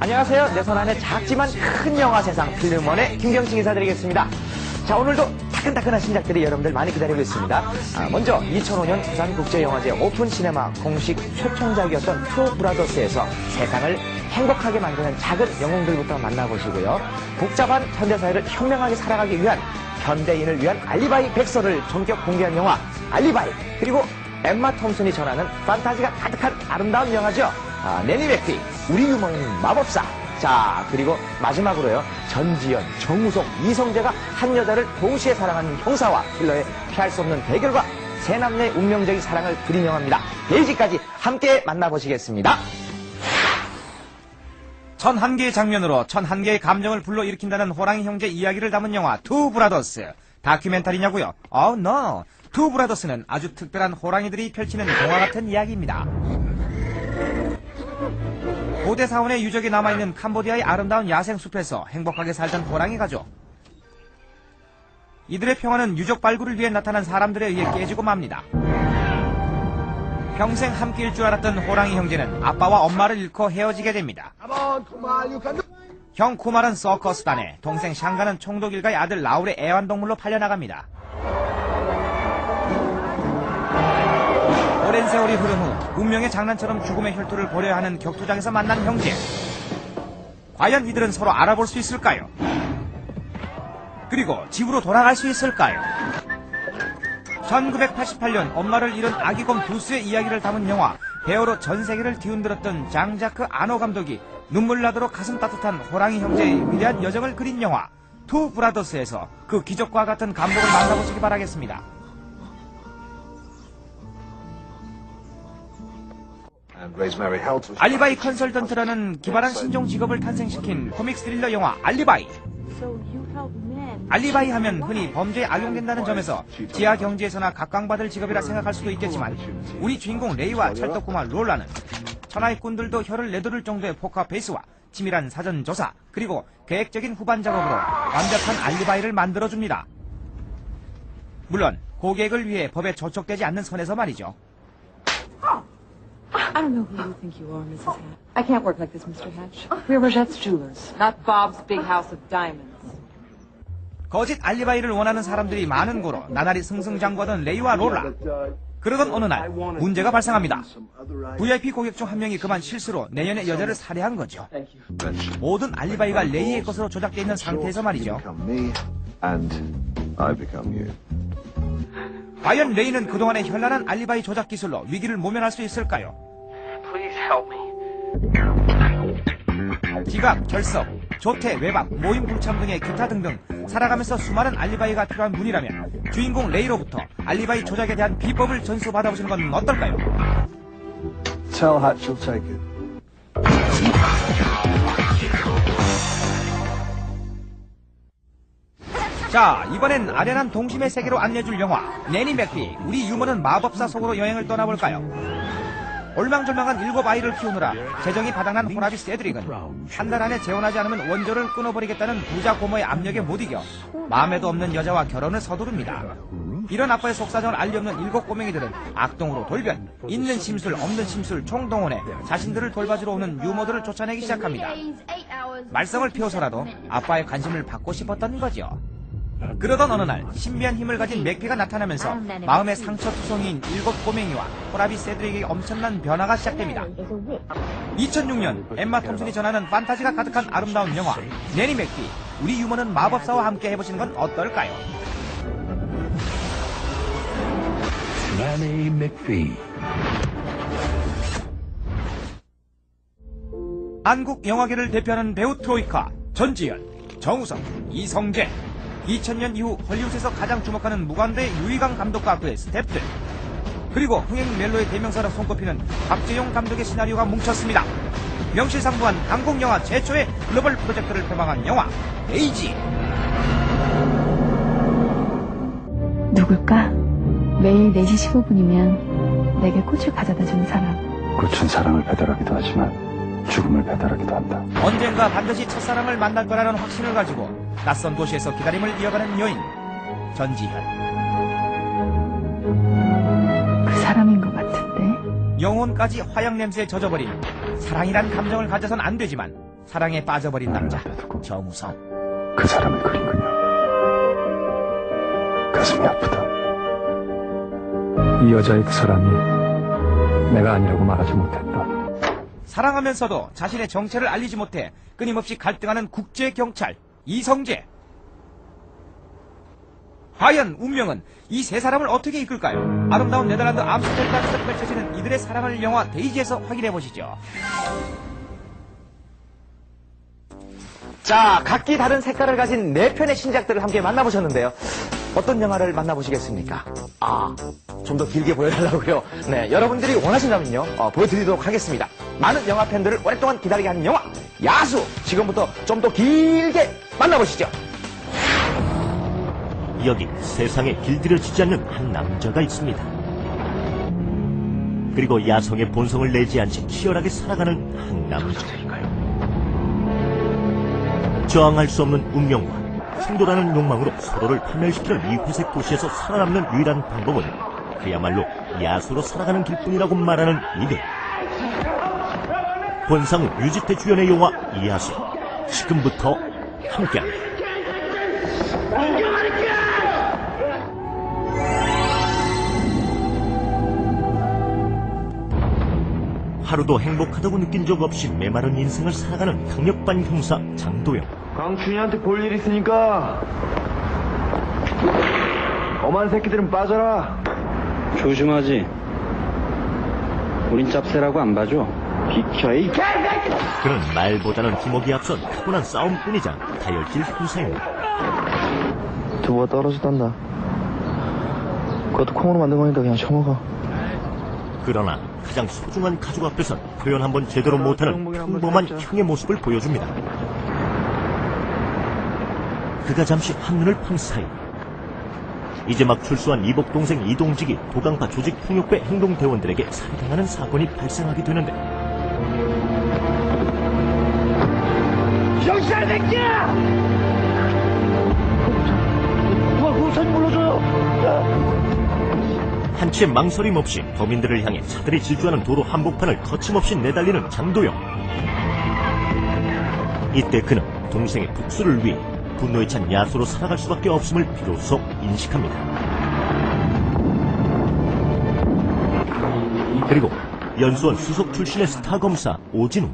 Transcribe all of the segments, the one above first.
안녕하세요. 내 손 안에 작지만 큰 영화 세상 필름원의 김경식 인사드리겠습니다. 자, 오늘도 따끈따끈한 신작들이 여러분들 많이 기다리고 있습니다. 먼저 2005년 부산국제영화제 오픈 시네마 공식 초청작이었던 투 브라더스에서 세상을 행복하게 만드는 작은 영웅들부터 만나보시고요. 복잡한 현대사회를 현명하게 살아가기 위한 현대인을 위한 알리바이 백서를 전격 공개한 영화 알리바이, 그리고 엠마 톰슨이 전하는 판타지가 가득한 아름다운 영화죠. 내니 맥피, 우리 유머는 마법사. 자, 그리고 마지막으로요, 전지현, 정우성, 이성재가 한 여자를 동시에 사랑하는 형사와 킬러의 피할 수 없는 대결과 세 남녀의 운명적인 사랑을 그린 영화입니다. 데이지까지 함께 만나보시겠습니다. 1001개의 장면으로 1001개의 감정을 불러일으킨다는 호랑이 형제 이야기를 담은 영화 투 브라더스. 다큐멘터리냐고요? no. 투 브라더스는 아주 특별한 호랑이들이 펼치는 동화 같은 이야기입니다. 고대 사원의 유적이 남아있는 캄보디아의 아름다운 야생숲에서 행복하게 살던 호랑이 가족. 이들의 평화는 유적 발굴을 위해 나타난 사람들에 의해 깨지고 맙니다. 평생 함께일 줄 알았던 호랑이 형제는 아빠와 엄마를 잃고 헤어지게 됩니다. 형 쿠말은 서커스단에, 동생 샹가는 총독 일가의 아들 라울의 애완동물로 팔려나갑니다. 오랜 세월이 흐른 후 운명의 장난처럼 죽음의 혈투를 벌여야 하는 격투장에서 만난 형제. 과연 이들은 서로 알아볼 수 있을까요? 그리고 집으로 돌아갈 수 있을까요? 1988년 엄마를 잃은 아기곰 두스의 이야기를 담은 영화 배우로 전 세계를 뒤흔들었던 장자크 아노 감독이 눈물 나도록 가슴 따뜻한 호랑이 형제의 위대한 여정을 그린 영화 투 브라더스에서 그 기적과 같은 감동을 만나보시기 바라겠습니다. 알리바이 컨설턴트라는 기발한 신종 직업을 탄생시킨 코믹 스릴러 영화 알리바이. 알리바이 하면 흔히 범죄에 악용된다는 점에서 지하 경제에서나 각광받을 직업이라 생각할 수도 있겠지만, 우리 주인공 레이와 찰떡구마 롤라는 천하의 꾼들도 혀를 내두를 정도의 포커페이스와 치밀한 사전조사, 그리고 계획적인 후반 작업으로 완벽한 알리바이를 만들어줍니다. 물론 고객을 위해 법에 저촉되지 않는 선에서 말이죠. I don't know who you think you are, Mrs. Hatch. I can't work like this, Mr. Hatch. We're Rogette's jewelers, not Bob's big house of diamonds. 거짓 알리바이를 원하는 사람들이 많은 고로 나날이 승승장구하던 레이와 롤라. 그러던 어느 날 문제가 발생합니다. VIP 고객 중 한 명이 그만 실수로 내년에 여자를 살해한 거죠. 모든 알리바이가 레이의 것으로 조작되어 있는 상태에서 말이죠. 과연 레이는 그동안의 현란한 알리바이 조작 기술로 위기를 모면할 수 있을까요? 지갑, 결석, 조퇴, 외박, 모임 불참 등의 기타 등등 살아가면서 수많은 알리바이가 필요한 분이라면 주인공 레이로부터 알리바이 조작에 대한 비법을 전수받아보시는 건 어떨까요? Tell Hatch you'll take it. 자, 이번엔 아련한 동심의 세계로 안내줄 영화 내니 맥피, 우리 유머는 마법사 속으로 여행을 떠나볼까요? 올망졸망한 7아이를 키우느라 재정이 바닥난 호라비 세드릭은 한 달 안에 재혼하지 않으면 원조를 끊어버리겠다는 부자 고모의 압력에 못 이겨 마음에도 없는 여자와 결혼을 서두릅니다. 이런 아빠의 속사정을 알리 없는 7 꼬맹이들은 악동으로 돌변, 있는 심술 없는 심술 총동원해 자신들을 돌봐주러 오는 유머들을 쫓아내기 시작합니다. 말썽을 피워서라도 아빠의 관심을 받고 싶었던 거죠. 그러던 어느 날 신비한 힘을 가진 맥피가 나타나면서 마음의 상처투성이인 7 꼬맹이와 호라비 세드릭에게 엄청난 변화가 시작됩니다. 2006년 엠마 톰슨이 전하는 판타지가 가득한 아름다운 영화 내니 맥피, 우리 유머는 마법사와 함께 해보시는 건 어떨까요? Nanny McPhee. 한국 영화계를 대표하는 배우 트로이카 전지현, 정우성, 이성재. 2000년 이후 헐리우드에서 가장 주목하는 무관대 유희강 감독과 그의 스태프들, 그리고 흥행 멜로의 대명사로 손꼽히는 박재용 감독의 시나리오가 뭉쳤습니다. 명실상부한 한국 영화 최초의 글로벌 프로젝트를 표방한 영화 데이지. 누굴까? 매일 4시 15분이면 내게 꽃을 가져다주는 사람. 꽃은 사랑을 배달하기도 하지만 죽음을 배달하기도 한다. 언젠가 반드시 첫사랑을 만날 거라는 확신을 가지고 낯선 도시에서 기다림을 이어가는 여인 전지현. 그 사람인 것 같은데? 영혼까지 화약 냄새에 젖어버린 사랑이란 감정을 가져선 안 되지만 사랑에 빠져버린 남자 남겨두고 정우성. 그 사람을 그린 그녀. 가슴이 아프다. 이 여자의 그 사람이 내가 아니라고 말하지 못했다. 사랑하면서도 자신의 정체를 알리지 못해 끊임없이 갈등하는 국제경찰 이성재. 과연 운명은 이 세 사람을 어떻게 이끌까요? 아름다운 네덜란드 암스테르담에서 펼쳐지는 이들의 사랑을 영화 데이지에서 확인해보시죠. 자, 각기 다른 색깔을 가진 네 편의 신작들을 함께 만나보셨는데요. 어떤 영화를 만나보시겠습니까? 좀 더 길게 보여달라고요. 네, 여러분들이 원하신다면요, 보여드리도록 하겠습니다. 많은 영화 팬들을 오랫동안 기다리게 하는 영화, 야수! 지금부터 좀 더 길게 만나보시죠. 여기 세상에 길들여지지 않는 한 남자가 있습니다. 그리고 야성의 본성을 내지 않지 치열하게 살아가는 한 남자. 저항할 수 없는 운명과 충돌하는 욕망으로 서로를 파멸시키는 이 회색 도시에서 살아남는 유일한 방법은 그야말로 야수로 살아가는 길뿐이라고 말하는 이들. 권상우, 유지태 주연의 영화 이야수. 지금부터 함께합니다. 하루도 행복하다고 느낀 적 없이 메마른 인생을 살아가는 강력반 형사 장도영. 강춘이한테 볼 일 있으니까 엄한 새끼들은 빠져라. 조심하지. 우린 짭새라고 안 봐줘. 비켜 이 그는 말보다는 기목이 앞선 타고난 싸움꾼이자 다혈질 형사입니다. 두부가 떨어지단다. 그것도 콩으로 만든 거니까 그냥 쳐먹어. 그러나 가장 소중한 가족 앞에선 표현 한번 제대로 못하는 평범한 형의 모습을 보여줍니다. 그가 잠시 한눈을 판 사이 이제 막 출소한 이복 동생 이동직이 도강파 조직폭력배 행동대원들에게 살해당하는 사건이 발생하게 되는데, 정신 새끼야! 누가 우선 불러줘요. 한치의 망설임 없이 범인들을 향해 차들이 질주하는 도로 한복판을 거침없이 내달리는 장도영. 이때 그는 동생의 복수를 위해 분노에 찬 야수로 살아갈 수밖에 없음을 비로소 인식합니다. 그리고 연수원 수석 출신의 스타 검사 오진우.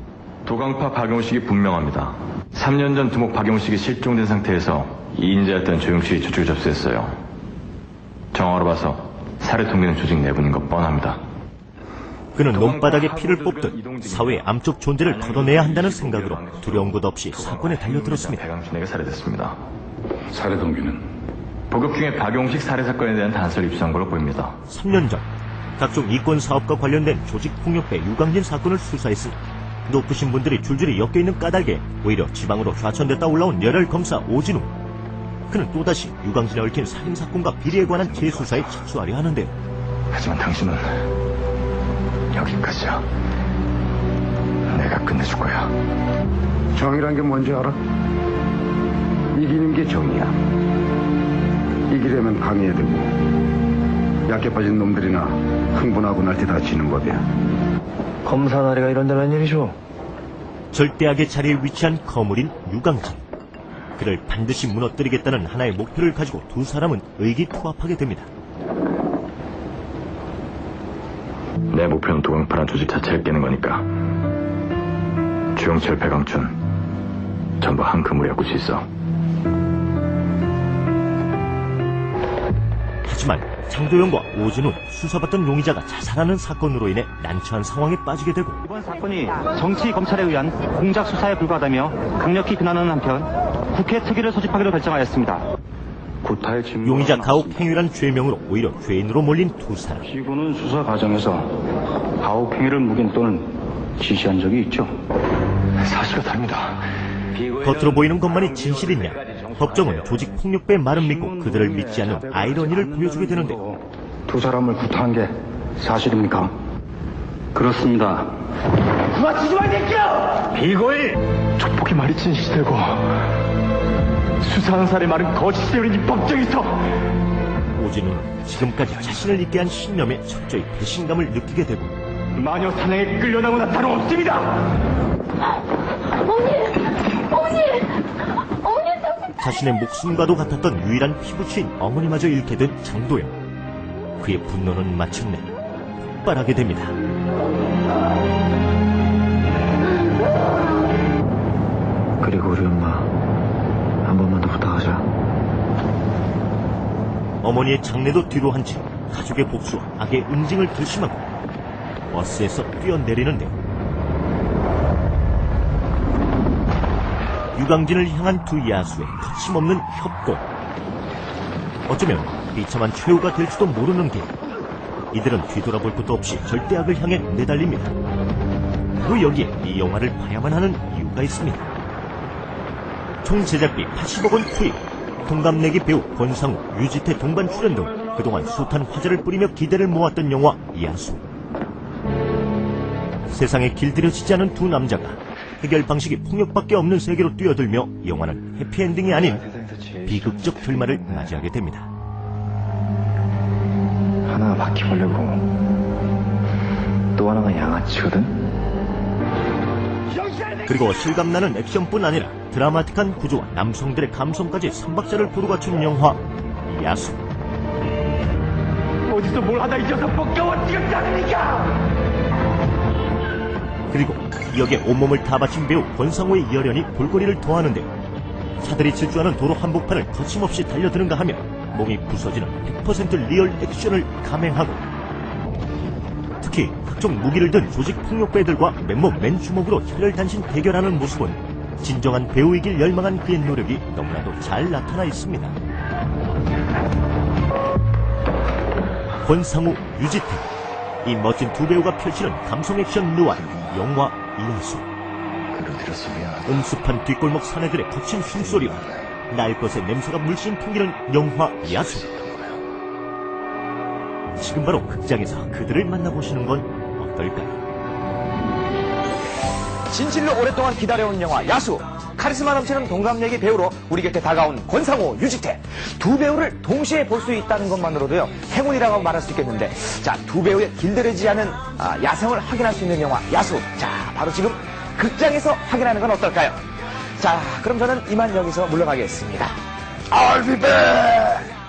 도강파 박용식이 분명합니다. 3년 전 두목 박용식이 실종된 상태에서 이인자였던 조용식이 저쪽에 접수했어요. 정황으로 봐서 살해 동기는 조직 내부인 것 뻔합니다. 그는 논바닥에 피를 뽑듯 사회의 암적 존재를 걷어내야 한다는 생각으로 두려운 것 없이 사건에 달려들었습니다. 박용식에게 살해됐습니다. 살해 동기는 복역 중에 박용식 살해 사건에 대한 단서를 입수한 걸로 보입니다. 3년 전 각종 이권 사업과 관련된 조직폭력배 유강진 사건을 수사했으니 높으신 분들이 줄줄이 엮여있는 까닭에 오히려 지방으로 좌천됐다 올라온 열혈 검사 오진우. 그는 또다시 유강진에 얽힌 살인사건과 비리에 관한 재수사에 착수하려 하는데요. 하지만 당신은 여기까지야. 내가 끝내줄 거야. 정의란 게 뭔지 알아? 이기는 게 정의야. 이기려면 강해야 되고 약해 빠진 놈들이나 흥분하고 날 때 다치는 법이야. 검사 나리가 이런 데란 일이죠. 절대악의 자리에 위치한 거물인 유강진. 그를 반드시 무너뜨리겠다는 하나의 목표를 가지고 두 사람은 의기투합하게 됩니다. 내 목표는 도강파란 조직 자체를 깨는 거니까. 주영철, 배강춘 전부 한 그물에 꽂혀 있어. 하지만 장도영과 오진우 수사받던 용의자가 자살하는 사건으로 인해 난처한 상황에 빠지게 되고, 이번 사건이 정치 검찰에 의한 공작 수사에 불과하다며 강력히 비난하는 한편 국회 특위를 소집하기로 결정하였습니다. 구타의 진모 용의자 가혹 행위란 죄명으로 오히려 죄인으로 몰린 두 사람. 피고는 수사 과정에서 가혹 행위를 묵인 또는 지시한 적이 있죠. 사실과 다릅니다. 겉으로 보이는 것만이 진실이냐? 법정은 조직 폭력배의 말을 믿고 그들을 믿지 않는 아이러니를 보여주게 되는데, 두 사람을 구타한 게 사실입니까? 그렇습니다. 비고일 족복의 말이 진실되고 수사한 사람의 말은 거짓되는 이 법정에 있어. 오진우는 지금까지 자신을 잊게 한 신념에 철저히 배신감을 느끼게 되고, 마녀 사냥에 끌려나오나 다름없습니다. 자신의 목숨과도 같았던 유일한 피부치인 어머니마저 잃게 된 장도연. 그의 분노는 마침내 폭발하게 됩니다. 그리고 우리 엄마 한 번만 더 부탁하자. 어머니의 장례도 뒤로 한 채 가족의 복수와 악의 응징을 결심하고 버스에서 뛰어내리는데 유강진을 향한 두 야수의 거침없는 협공. 어쩌면 비참한 최후가 될지도 모르는 길. 이들은 뒤돌아볼 것도 없이 절대악을 향해 내달립니다. 바로 여기에 이 영화를 봐야만 하는 이유가 있습니다. 총 제작비 80억 원 투입, 동갑내기 배우 권상우, 유지태 동반 출연 등 그동안 숱한 화제를 뿌리며 기대를 모았던 영화 야수. 세상에 길들여지지 않은 두 남자가 해결 방식이 폭력밖에 없는 세계로 뛰어들며 영화는 해피엔딩이 아닌 비극적 결말을 맞이하게 됩니다. 하나가 바퀴벌레고 또 하나가 양아치거든. 그리고 실감나는 액션뿐 아니라 드라마틱한 구조와 남성들의 감성까지 삼박자를 부루 갖춘 영화 야수. 어디서 뭘 하다 잊어서 뻑겨워 지금 자르니까. 그리고 여기에 온몸을 다 바친 배우 권상우의 열연이 볼거리를 더하는데 차들이 질주하는 도로 한복판을 거침없이 달려드는가 하면 몸이 부서지는 100% 리얼 액션을 감행하고 특히 각종 무기를 든 조직 폭력배들과 맨몸 맨주먹으로 혈혈단신 대결하는 모습은 진정한 배우이길 열망한 그의 노력이 너무나도 잘 나타나 있습니다. 권상우, 유지태, 이 멋진 두 배우가 펼치는 감성 액션 느와르 영화 야수. 음습한 뒷골목 사내들의 거친 숨소리와 날 것의 냄새가 물씬 풍기는 영화 야수. 지금 바로 극장에서 그들을 만나보시는 건 어떨까요? 진실로 오랫동안 기다려온 영화 야수. 카리스마 넘치는 동갑내기 배우로 우리 곁에 다가온 권상우, 유지태. 두 배우를 동시에 볼 수 있다는 것만으로도요, 행운이라고 말할 수 있겠는데, 자, 두 배우의 길들여지지 않은 야성을 확인할 수 있는 영화 야수. 자, 바로 지금 극장에서 확인하는 건 어떨까요? 자, 그럼 저는 이만 여기서 물러가겠습니다. I'll be back!